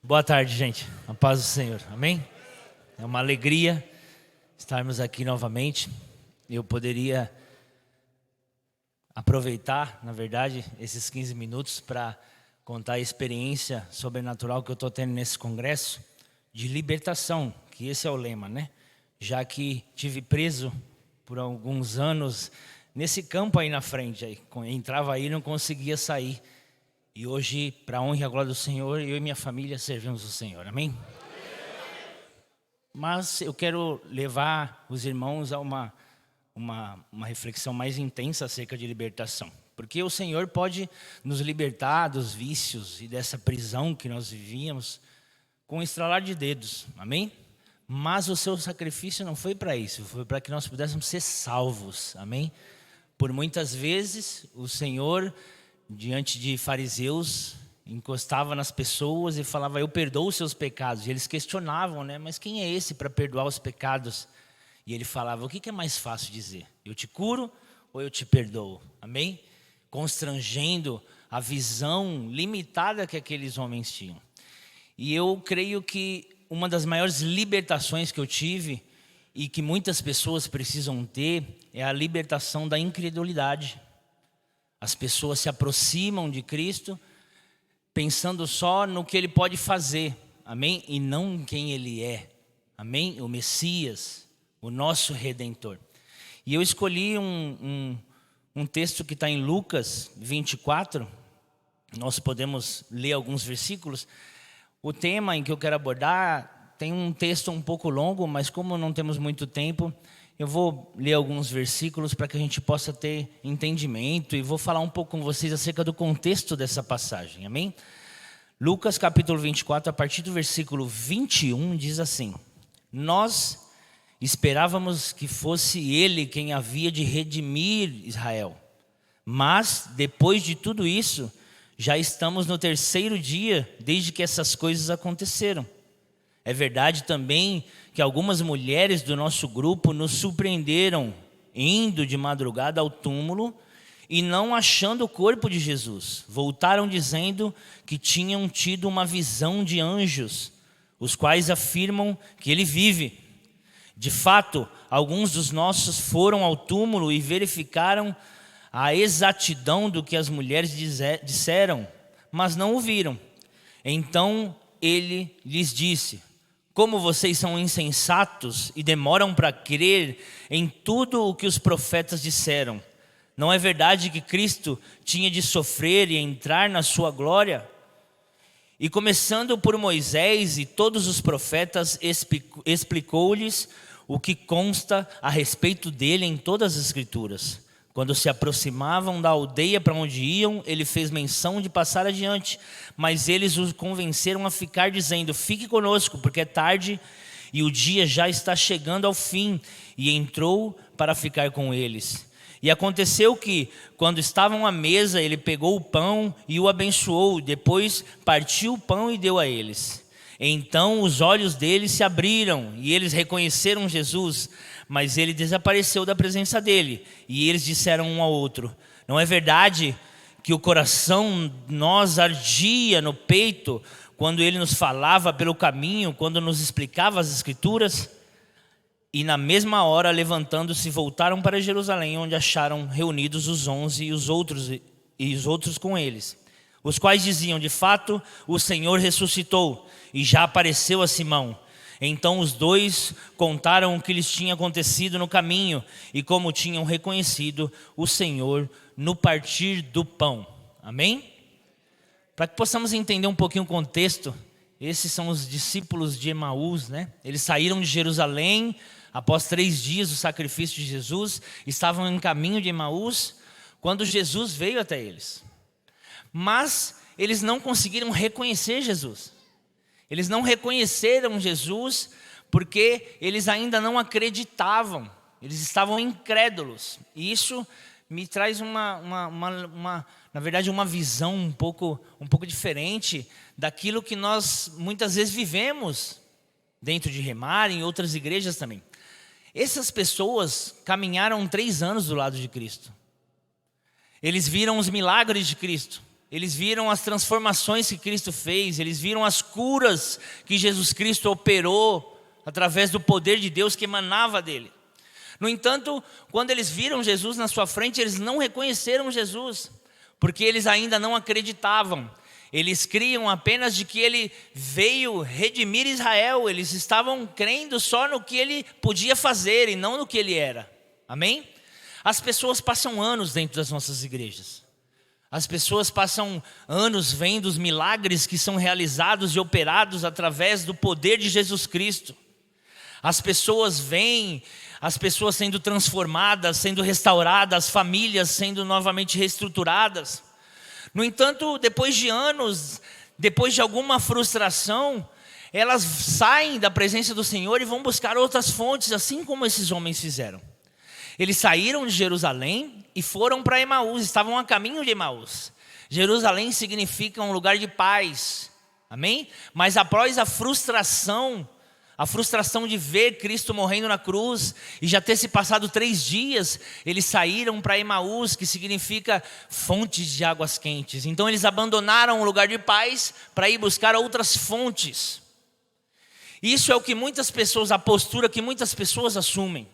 Boa tarde, gente. A paz do Senhor. Amém? É uma alegria estarmos aqui novamente. Eu poderia aproveitar, na verdade, esses 15 minutos para contar a experiência sobrenatural que eu estou tendo nesse congresso de libertação, que esse é o lema, né? Já que tive preso por alguns anos nesse campo aí na frente, aí entrava aí e não conseguia sair. E hoje, para a honra e a glória do Senhor, eu e minha família servimos o Senhor, amém? Mas eu quero levar os irmãos a uma reflexão mais intensa acerca de libertação. Porque o Senhor pode nos libertar dos vícios e dessa prisão que nós vivíamos com um estralar de dedos, amém? Mas o seu sacrifício não foi para isso, foi para que nós pudéssemos ser salvos, amém? Por muitas vezes o Senhor, diante de fariseus, encostava nas pessoas e falava: eu perdoo os seus pecados. E eles questionavam, né? Mas quem é esse para perdoar os pecados? E ele falava: o que é mais fácil dizer? Eu te curo ou eu te perdoo? Amém? Constrangendo a visão limitada que aqueles homens tinham. E eu creio que uma das maiores libertações que eu tive e que muitas pessoas precisam ter é a libertação da incredulidade. As pessoas se aproximam de Cristo pensando só no que Ele pode fazer, amém? E não em quem Ele é, amém? O Messias, o nosso Redentor. E eu escolhi um texto que está em Lucas 24, nós podemos ler alguns versículos. O tema em que eu quero abordar tem um texto um pouco longo, mas como não temos muito tempo, eu vou ler alguns versículos para que a gente possa ter entendimento e vou falar um pouco com vocês acerca do contexto dessa passagem, amém? Lucas capítulo 24, a partir do versículo 21, diz assim: nós esperávamos que fosse Ele quem havia de redimir Israel, mas depois de tudo isso, já estamos no terceiro dia desde que essas coisas aconteceram. É verdade também que algumas mulheres do nosso grupo nos surpreenderam indo de madrugada ao túmulo e não achando o corpo de Jesus. Voltaram dizendo que tinham tido uma visão de anjos, os quais afirmam que ele vive. De fato, alguns dos nossos foram ao túmulo e verificaram a exatidão do que as mulheres disseram, mas não o viram. Então ele lhes disse: como vocês são insensatos e demoram para crer em tudo o que os profetas disseram. Não é verdade que Cristo tinha de sofrer e entrar na sua glória? E começando por Moisés e todos os profetas, explicou-lhes o que consta a respeito dele em todas as Escrituras. Quando se aproximavam da aldeia para onde iam, ele fez menção de passar adiante, mas eles os convenceram a ficar, dizendo: fique conosco, porque é tarde e o dia já está chegando ao fim. E entrou para ficar com eles. E aconteceu que, quando estavam à mesa, ele pegou o pão e o abençoou, depois partiu o pão e deu a eles. Então os olhos deles se abriram e eles reconheceram Jesus, mas ele desapareceu da presença dele. E eles disseram um ao outro: não é verdade que o coração nós ardia no peito quando ele nos falava pelo caminho, quando nos explicava as Escrituras? E na mesma hora, levantando-se, voltaram para Jerusalém, onde acharam reunidos os 11 e os outros com eles, os quais diziam: de fato, o Senhor ressuscitou e já apareceu a Simão. Então os dois contaram o que lhes tinha acontecido no caminho e como tinham reconhecido o Senhor no partir do pão. Amém? Para que possamos entender um pouquinho o contexto, esses são os discípulos de Emaús, né? Eles saíram de Jerusalém após 3 dias do sacrifício de Jesus, estavam em caminho de Emaús quando Jesus veio até eles. Mas eles não conseguiram reconhecer Jesus. Eles não reconheceram Jesus porque eles ainda não acreditavam. Eles estavam incrédulos. E isso me traz na verdade, uma visão um pouco diferente daquilo que nós muitas vezes vivemos dentro de Remar, em outras igrejas também. Essas pessoas caminharam 3 anos do lado de Cristo. Eles viram os milagres de Cristo. eles viram as transformações que Cristo fez, eles viram as curas que Jesus Cristo operou através do poder de Deus que emanava dele. No entanto, quando eles viram Jesus na sua frente, eles não reconheceram Jesus, porque eles ainda não acreditavam. Eles criam apenas de que ele veio redimir Israel. Eles estavam crendo só no que ele podia fazer e não no que ele era. Amém? As pessoas passam anos dentro das nossas igrejas. As pessoas passam anos vendo os milagres que são realizados e operados através do poder de Jesus Cristo. As pessoas veem as pessoas sendo transformadas, sendo restauradas, famílias sendo novamente reestruturadas. No entanto, depois de anos, depois de alguma frustração, elas saem da presença do Senhor e vão buscar outras fontes, assim como esses homens fizeram. Eles saíram de Jerusalém e foram para Emaús, estavam a caminho de Emaús. Jerusalém significa um lugar de paz, amém? Mas após a frustração de ver Cristo morrendo na cruz, e já ter se passado 3 dias, eles saíram para Emaús, que significa fontes de águas quentes. Então eles abandonaram o lugar de paz para ir buscar outras fontes. Isso é o que muitas pessoas, a postura que muitas pessoas assumem.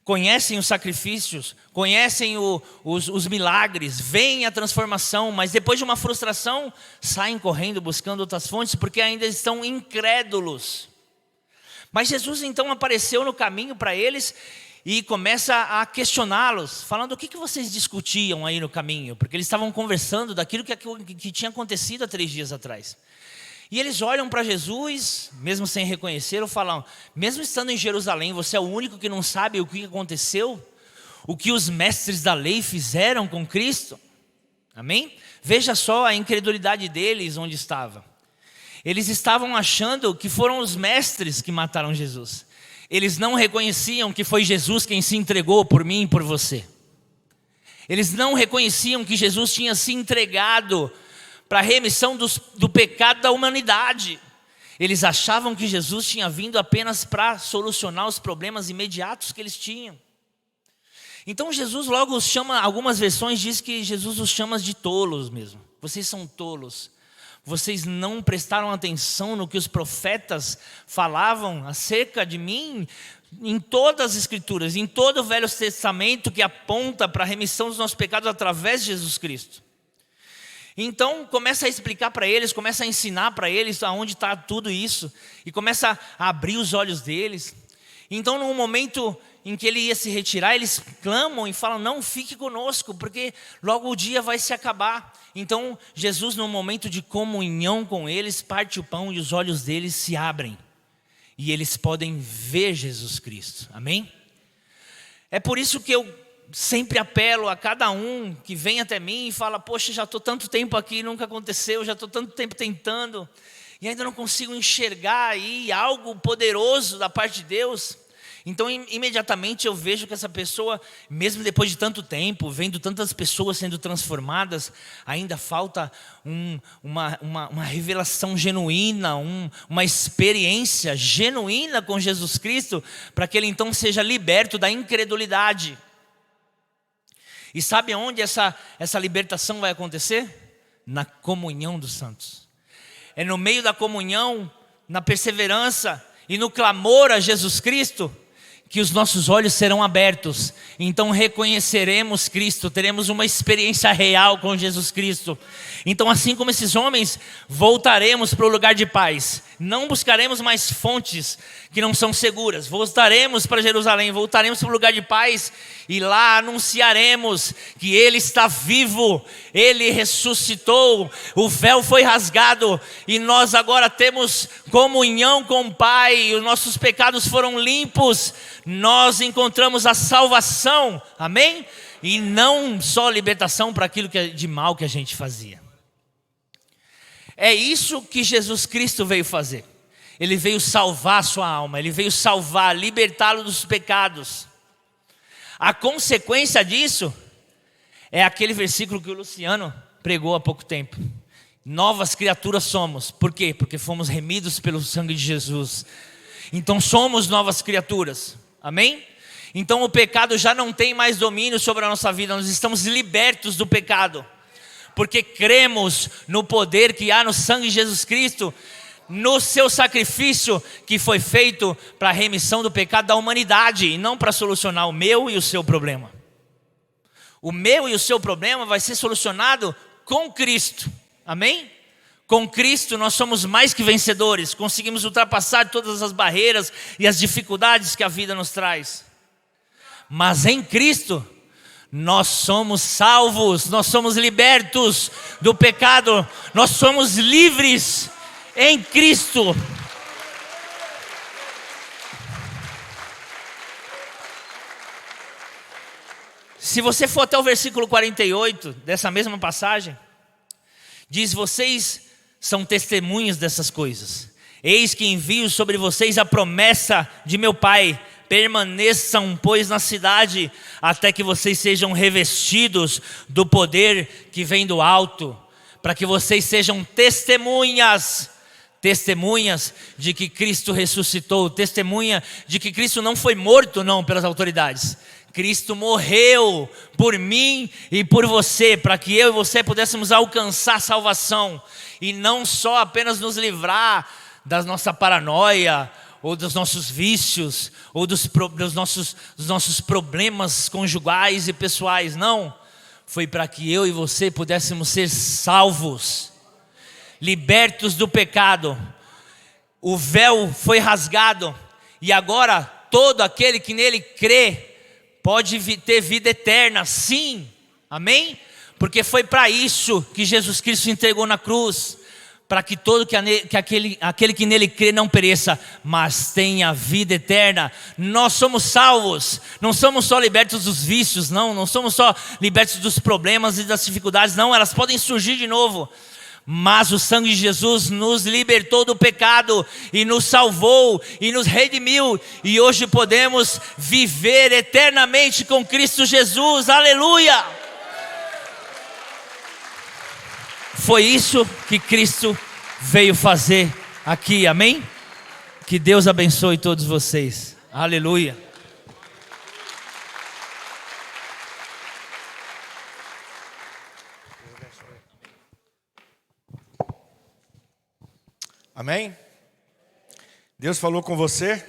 Conhecem os sacrifícios, conhecem os milagres, veem a transformação, mas depois de uma frustração, saem correndo buscando outras fontes, porque ainda estão incrédulos. Mas Jesus então apareceu no caminho para eles e começa a questioná-los, falando: o que vocês discutiam aí no caminho? Porque eles estavam conversando daquilo que tinha acontecido há 3 dias atrás. E eles olham para Jesus, mesmo sem reconhecer, ou falam: mesmo estando em Jerusalém, você é o único que não sabe o que aconteceu? O que os mestres da lei fizeram com Cristo? Amém? Veja só a incredulidade deles onde estava. Eles estavam achando que foram os mestres que mataram Jesus. Eles não reconheciam que foi Jesus quem se entregou por mim e por você. Eles não reconheciam que Jesus tinha se entregado para a remissão do pecado da humanidade. Eles achavam que Jesus tinha vindo apenas para solucionar os problemas imediatos que eles tinham. Então Jesus logo os chama, algumas versões diz que Jesus os chama de tolos mesmo. Vocês são tolos. Vocês não prestaram atenção no que os profetas falavam acerca de mim? Em todas as escrituras, em todo o Velho Testamento, que aponta para a remissão dos nossos pecados através de Jesus Cristo. Então começa a explicar para eles, começa a ensinar para eles aonde está tudo isso, e começa a abrir os olhos deles. Então no momento em que ele ia se retirar, eles clamam e falam: não, fique conosco, porque logo o dia vai se acabar. Então Jesus, no momento de comunhão com eles, parte o pão e os olhos deles se abrem, e eles podem ver Jesus Cristo, amém? É por isso que eu sempre apelo a cada um que vem até mim e fala: poxa, já estou tanto tempo aqui, nunca aconteceu, já estou tanto tempo tentando, e ainda não consigo enxergar aí algo poderoso da parte de Deus. Então imediatamente eu vejo que essa pessoa, mesmo depois de tanto tempo, vendo tantas pessoas sendo transformadas, ainda falta uma revelação genuína, uma experiência genuína com Jesus Cristo, para que ele então seja liberto da incredulidade. E sabe onde essa libertação vai acontecer? Na comunhão dos santos. É no meio da comunhão, na perseverança e no clamor a Jesus Cristo, que os nossos olhos serão abertos. Então reconheceremos Cristo, teremos uma experiência real com Jesus Cristo. Então, assim como esses homens, voltaremos para o lugar de paz. Não buscaremos mais fontes que não são seguras. Voltaremos para Jerusalém, voltaremos para o lugar de paz, e lá anunciaremos que Ele está vivo, Ele ressuscitou, o véu foi rasgado, e nós agora temos comunhão com o Pai, os nossos pecados foram limpos, nós encontramos a salvação, amém? E não só libertação para aquilo de mal que a gente fazia. É isso que Jesus Cristo veio fazer. Ele veio salvar a sua alma, Ele veio salvar, libertá-lo dos pecados. A consequência disso é aquele versículo que o Luciano pregou há pouco tempo. Novas criaturas somos. Por quê? Porque fomos remidos pelo sangue de Jesus. Então somos novas criaturas. Amém? Então o pecado já não tem mais domínio sobre a nossa vida. Nós estamos libertos do pecado. porque cremos no poder que há no sangue de Jesus Cristo, no seu sacrifício que foi feito para a remissão do pecado da humanidade, e não para solucionar o meu e o seu problema. O meu e o seu problema vai ser solucionado com Cristo, amém? Com Cristo nós somos mais que vencedores, conseguimos ultrapassar todas as barreiras e as dificuldades que a vida nos traz. Mas em Cristo nós somos salvos, nós somos libertos do pecado, nós somos livres em Cristo. Se você for até o versículo 48 dessa mesma passagem, diz: vocês são testemunhas dessas coisas. Eis que envio sobre vocês a promessa de meu Pai. Permaneçam, pois, na cidade, até que vocês sejam revestidos do poder que vem do alto, para que vocês sejam testemunhas de que Cristo ressuscitou, testemunha de que Cristo não foi morto não pelas autoridades. Cristo morreu por mim e por você, para que eu e você pudéssemos alcançar salvação, e não só apenas nos livrar da nossa paranoia, ou dos nossos vícios, ou dos nossos problemas conjugais e pessoais. Não, foi para que eu e você pudéssemos ser salvos, libertos do pecado. O véu foi rasgado, e agora todo aquele que nele crê pode ter vida eterna, sim, amém? Porque foi para isso que Jesus Cristo se entregou na cruz, para que aquele que nele crê não pereça, mas tenha vida eterna. Nós somos salvos, não somos só libertos dos vícios, não somos só libertos dos problemas e das dificuldades, não, elas podem surgir de novo. Mas o sangue de Jesus nos libertou do pecado, e nos salvou, e nos redimiu, e hoje podemos viver eternamente com Cristo Jesus, aleluia! Foi isso que Cristo veio fazer aqui, amém? Que Deus abençoe todos vocês, aleluia! Amém? Deus falou com você?